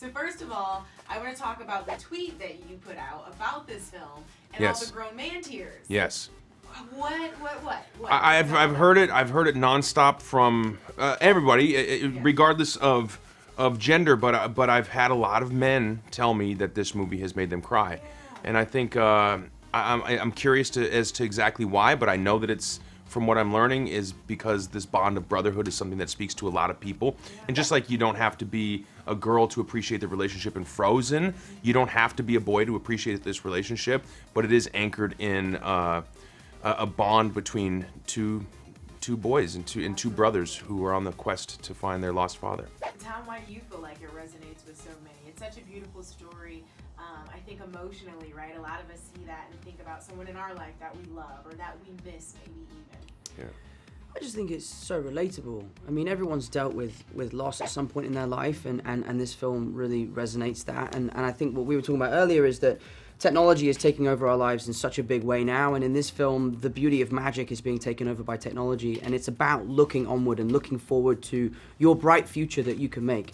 So first of all, I want to talk about the tweet that you put out about this film and Yes. all the grown man tears. Yes. What? I've heard it. I've heard it nonstop from everybody, regardless of gender. But I've had a lot of men tell me that this movie has made them cry, and I think I'm curious as to exactly why. But I know that it's, from what I'm learning, is because this bond of brotherhood is something that speaks to a lot of people. And just like you don't have to be a girl to appreciate the relationship in Frozen, you don't have to be a boy to appreciate this relationship. But it is anchored in a bond between two boys and two brothers who are on the quest to find their lost father. Tom, why do you feel like it resonates with so many? It's such a beautiful story. I think emotionally, right? A lot of us see that and think about someone in our life that we love or that we miss, maybe even. Yeah. I just think it's so relatable. I mean, everyone's dealt with loss at some point in their life, and this film really resonates that. And I think what we were talking about earlier is that technology is taking over our lives in such a big way now, and in this film, the beauty of magic is being taken over by technology, and it's about looking onward and looking forward to your bright future that you can make.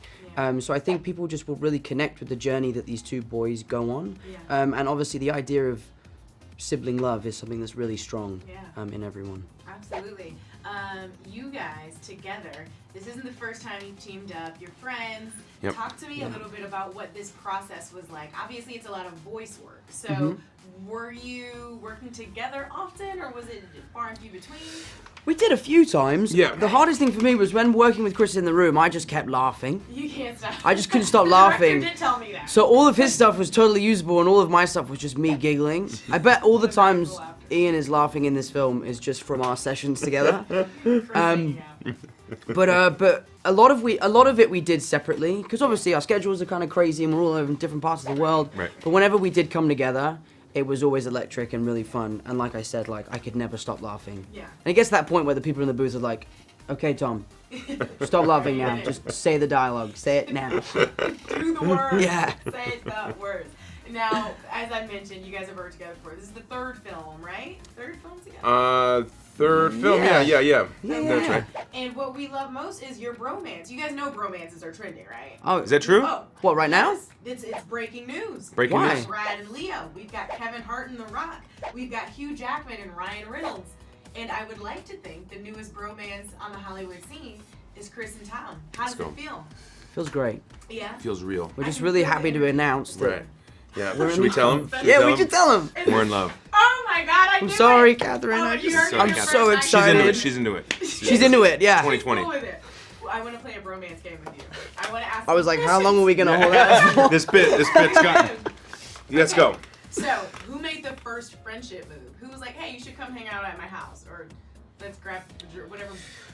So I think people just will really connect with the journey that these two boys go on. And obviously the idea of sibling love is something that's really strong in everyone. Absolutely. You guys together, this isn't the first time you've teamed up. You're friends. Yep. Talk to me a little bit about what this process was like. Obviously, it's a lot of voice work. So were you working together often, or was it far and few between? We did a few times. Yeah. The hardest thing for me was when working with Chris in the room, I just kept laughing. You can't stop. I just couldn't stop The laughing. director did tell me that. So all of his stuff was totally usable, and all of my stuff was just me giggling. I bet all the times Ian is laughing in this film is just from our sessions together. But a lot of it we did separately, because obviously our schedules are kind of crazy and we're all over in different parts of the world. Right. But whenever we did come together, it was always electric and really fun. And like I said, like I could never stop laughing. Yeah. And it gets to that point where the people in the booth are like, "Okay, Tom, stop laughing now. Just say the dialogue. Say it now." Do the words. Yeah. Say the words. Now, as I mentioned, you guys have worked together before. This is the third film, right? Third film together? Third film. Yeah. Yeah. That's right. And what we love most is your bromance. You guys know bromances are trending, right? Oh, Is that true? Oh, what, right now? yes. It's breaking news. Breaking Why? news. Brad and Leo. We've got Kevin Hart and The Rock. We've got Hugh Jackman and Ryan Reynolds. And I would like to think the newest bromance on the Hollywood scene is Chris and Tom. How does Let's it feel? Feels great. Yeah. Feels real. We're I just can really feel happy it. to announce that. Right. Yeah. We're Should we in tell him? Yeah, we should tell him. We're in love. Oh my God! I'm sorry, Catherine. Oh, I you just, heard I'm it so first. She's into excited. it. She's into it. She's into it, yeah. 2020. Cool with it. Well, I want to play a bromance game with you. I want to ask. I was some like, how long are we questions. gonna hold out for? This bit's got. Let's go. So, who made the first friendship move? Who was like, hey, you should come hang out at my house, or let's grab whatever.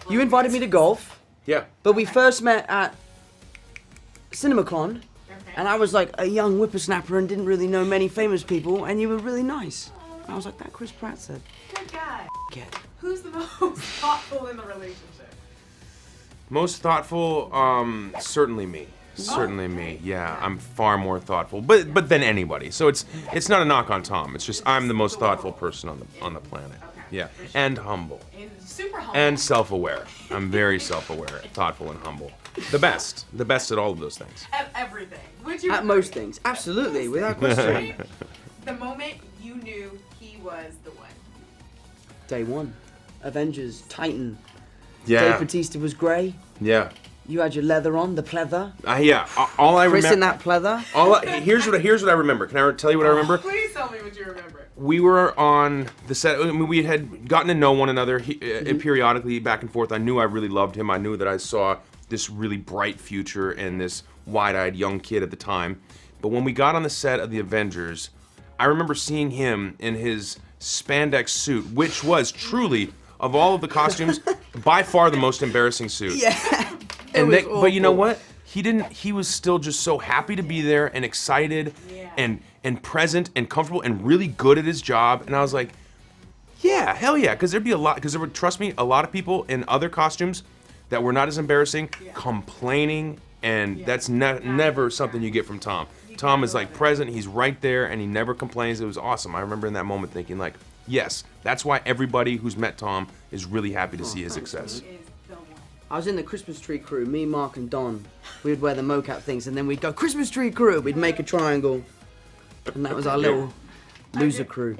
You invited me to golf, Yeah. but we first met at CinemaCon, Okay. and I was like a young whippersnapper and didn't really know many famous people, and you were really nice. And I was like, that Chris Pratt said, Good guy. get. Who's the most thoughtful in the relationship? Most thoughtful, certainly me. Certainly me. Yeah, I'm far more thoughtful, but than anybody. So it's not a knock on Tom. It's just I'm the most thoughtful person on the planet. Yeah, and humble, And super humble. and self-aware. I'm very self-aware, thoughtful, and humble. The best at all of those things. At everything. Would you? At most things, absolutely, without question. Right? The moment you knew he was the one. Day one, Avengers, Titan. Dave Yeah, Bautista was grey. yeah, You had your leather on, the pleather. yeah. All I Chris in remember. that pleather. Here's what I remember. Can I tell you what I remember? Please tell me what you remember. We were on the set. I mean, we had gotten to know one another periodically, back and forth. I knew I really loved him. I knew that I saw this really bright future in this wide-eyed young kid at the time. But when we got on the set of the Avengers, I remember seeing him in his spandex suit, which was truly, of all of the costumes, by far the most embarrassing suit. Yeah. But you know what? He was still just so happy to be there and excited and present and comfortable and really good at his job. And I was like, yeah, hell yeah. Because there would, trust me, a lot of people in other costumes that were not as embarrassing complaining, and that's never something you get from Tom. Tom is like present, he's right there, and he never complains. It was awesome. I remember in that moment thinking like, yes, that's why everybody who's met Tom is really happy to see his success. He is the one. I was in the Christmas tree crew. Me, Mark, and Don. We would wear the mocap things, and then we'd go Christmas tree crew. We'd make a triangle, and that was our little loser crew.